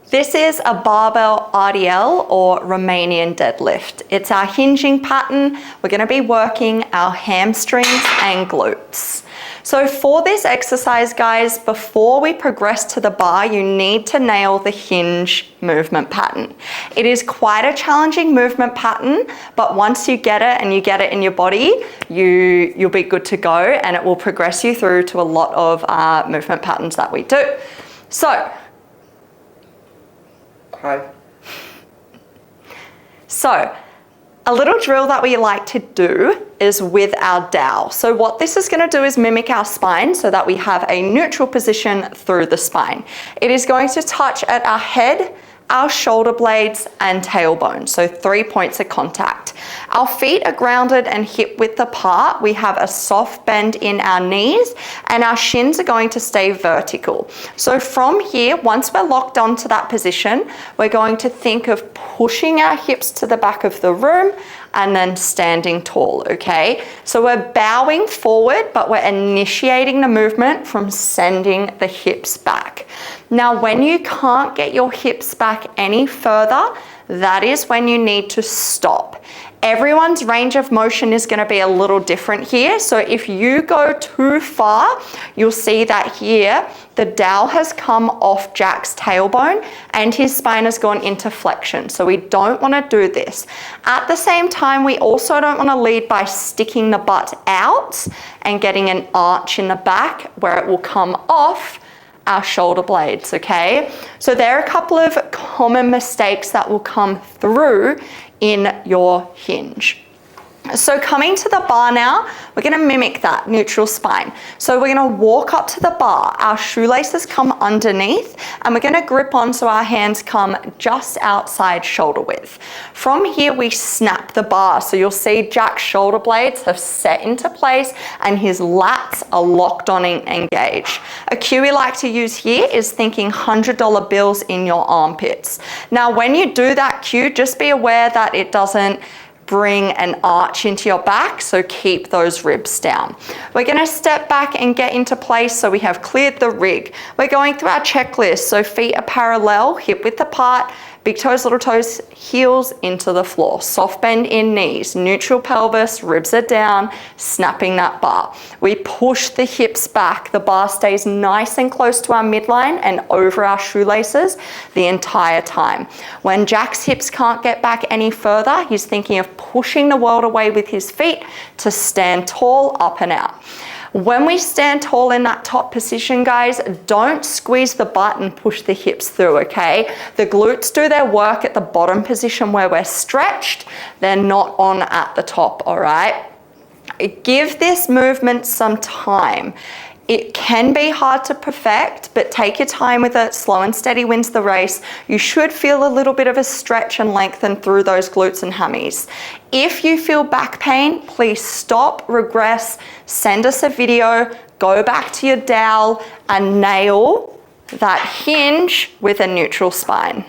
This is a barbell RDL or Romanian deadlift. It's our hinging pattern. We're going to be working our hamstrings and glutes. So for this exercise, guys, before we progress to the bar, you need to nail the hinge movement pattern. It is quite a challenging movement pattern, but once you get it and you get it in your body, you'll be good to go, and it will progress you through to a lot of movement patterns that we do. So, hi. So, a little drill that we like to do is with our dowel. So what this is going to do is mimic our spine so that we have a neutral position through the spine. It is going to touch at our head, our shoulder blades and tailbone, so 3 points of contact. Our feet are grounded and hip width apart. We have a soft bend in our knees and our shins are going to stay vertical. So from here, once we're locked onto that position, we're going to think of pushing our hips to the back of the room and then standing tall, okay? So we're bowing forward, but we're initiating the movement from sending the hips back. Now, when you can't get your hips back any further, that is when you need to stop. Everyone's range of motion is going to be a little different here. So if you go too far, you'll see that here, the dowel has come off Jack's tailbone and his spine has gone into flexion. So we don't want to do this. At the same time, we also don't want to lead by sticking the butt out and getting an arch in the back where it will come off our shoulder blades, okay? So there are a couple of common mistakes that will come through in your hinge. So coming to the bar now, we're going to mimic that neutral spine. So we're going to walk up to the bar, our shoelaces come underneath, and we're going to grip on so our hands come just outside shoulder width. From here, we snap the bar. So you'll see Jack's shoulder blades have set into place and his lats are locked on and engaged. A cue we like to use here is thinking $100 bills in your armpits. Now, when you do that cue, just be aware that it doesn't bring an arch into your back, so keep those ribs down. We're going to step back and get into place so we have cleared the rig. We're going through our checklist, so feet are parallel, hip width apart, big toes, little toes, heels into the floor. Soft bend in knees, neutral pelvis, ribs are down, snapping that bar. We push the hips back. The bar stays nice and close to our midline and over our shoelaces the entire time. When Jack's hips can't get back any further, he's thinking of pushing the world away with his feet to stand tall, up and out. When we stand tall in that top position, guys, don't squeeze the butt and push the hips through, okay? The glutes do their work at the bottom position where we're stretched. They're not on at the top, all right? Give this movement some time. It can be hard to perfect, but take your time with it. Slow and steady wins the race. You should feel a little bit of a stretch and lengthen through those glutes and hammies. If you feel back pain, please stop, regress, send us a video, go back to your dowel and nail that hinge with a neutral spine.